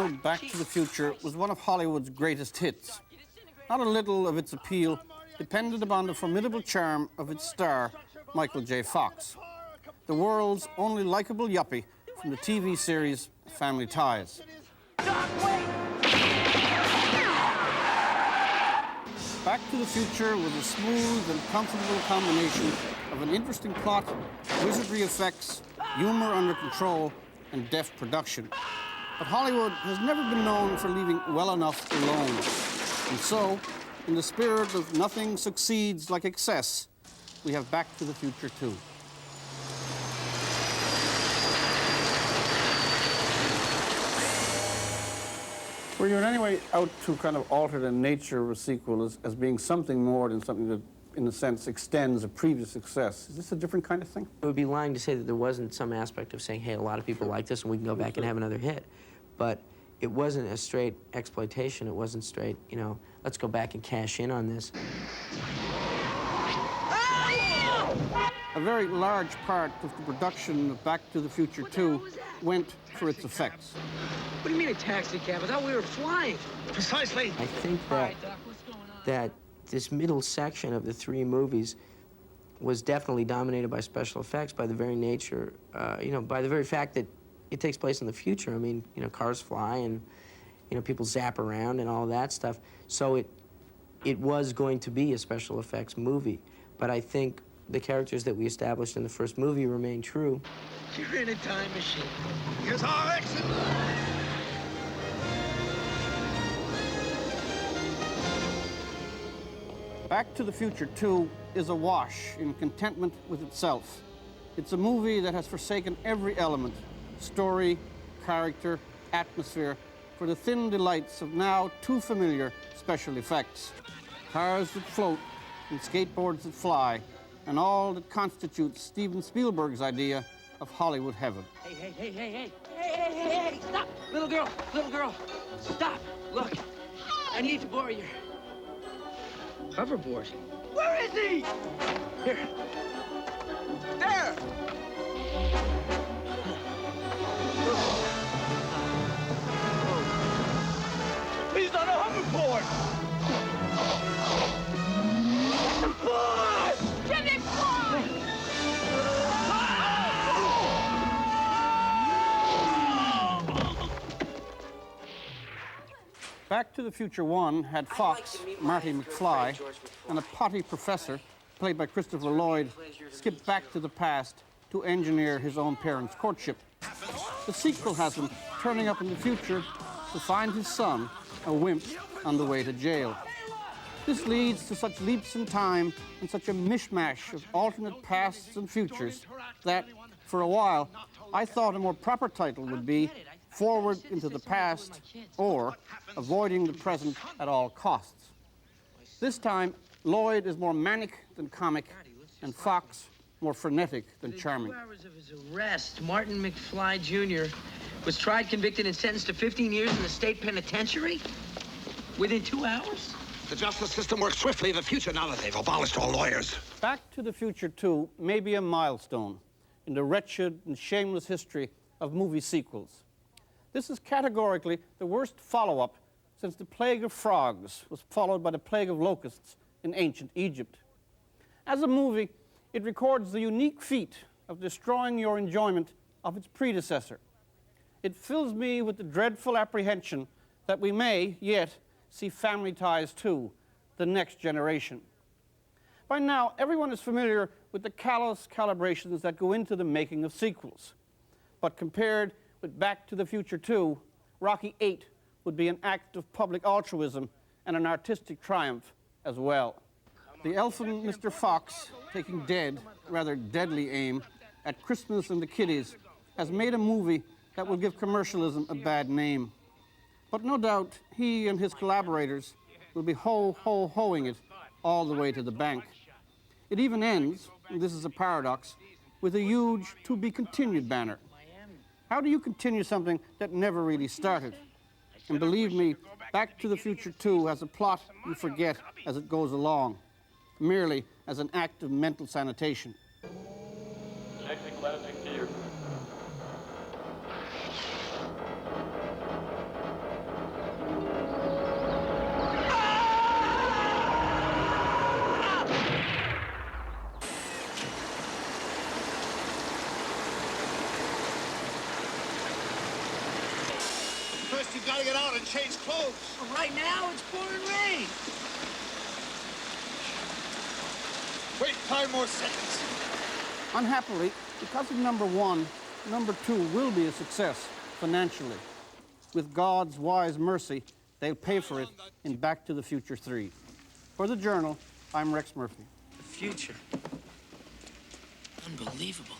original Back to the Future was one of Hollywood's greatest hits. Not a little of its appeal depended upon the formidable charm of its star, Michael J. Fox, the world's only likable yuppie from the TV series Family Ties. Back to the Future was a smooth and comfortable combination of an interesting plot, wizardry effects, humor under control, and deft production. But Hollywood has never been known for leaving well enough alone. And so, in the spirit of nothing succeeds like excess, we have Back to the Future 2. Were you in any way out to kind of alter the nature of a sequel as being something more than something that, in a sense, extends a previous success? Is this a different kind of thing? It would be lying to say that there wasn't some aspect of saying, hey, a lot of people like this and we can go back and have another hit. But it wasn't a straight exploitation. It wasn't straight, you know, let's go back and cash in on this. A very large part of the production of Back to the Future 2 went for its effects. What do you mean a taxi cab? I thought we were flying. Precisely. I think that this middle section of the three movies was definitely dominated by special effects by the very nature, you know, by the very fact that it takes place in the future. I mean, you know, cars fly and, you know, people zap around and all that stuff. So it was going to be a special effects movie. But I think the characters that we established in the first movie remain true. You're in a time machine. Here's our exit. Back to the Future 2 is a wash in contentment with itself. It's a movie that has forsaken every element, story, character, atmosphere, for the thin delights of now too familiar special effects. Cars that float and skateboards that fly, and all that constitutes Steven Spielberg's idea of Hollywood heaven. Hey, stop! Little girl, stop! Look, I need to borrow your hoverboard. Where is he? Here. There! He's on a hoverboard! Jimmy, fly! Back to the Future 1 had Fox, Marty McFly, and a potty professor, played by Christopher Lloyd, skip back to the past to engineer his own parents' courtship. The sequel has him turning up in the future to find his son, a wimp, on the way to jail. This leads to such leaps in time and such a mishmash of alternate pasts and futures that, for a while, I thought a more proper title would be Forward into the Past or Avoiding the Present at All Costs. This time, Lloyd is more manic than comic, and Fox more frenetic than charming. Within 2 hours of his arrest, Martin McFly Jr. was tried, convicted, and sentenced to 15 years in the state penitentiary? Within 2 hours? The justice system works swiftly in the future now that they've abolished all lawyers. Back to the Future 2 may be a milestone in the wretched and shameless history of movie sequels. This is categorically the worst follow-up since the Plague of Frogs was followed by the Plague of Locusts in ancient Egypt. As a movie, it records the unique feat of destroying your enjoyment of its predecessor. It fills me with the dreadful apprehension that we may yet see Family Ties 2, The Next Generation. By now, everyone is familiar with the callous calibrations that go into the making of sequels. But compared with Back to the Future 2, Rocky VIII would be an act of public altruism and an artistic triumph as well. The elfin Mr. Fox, taking dead, rather deadly aim at Christmas and the kiddies, has made a movie that will give commercialism a bad name. But no doubt he and his collaborators will be ho-ho-hoing it all the way to the bank. It even ends, and this is a paradox, with a huge to-be-continued banner. How do you continue something that never really started? And believe me, Back to the Future 2 has a plot you forget as it goes along, merely as an act of mental sanitation. Checking classic gear. change clothes. Right now, it's pouring rain. Wait 5 more seconds. Unhappily, because of number one, number two will be a success financially. With God's wise mercy, they'll pay for it in Back to the Future 3. For the Journal, I'm Rex Murphy. The future. Unbelievable.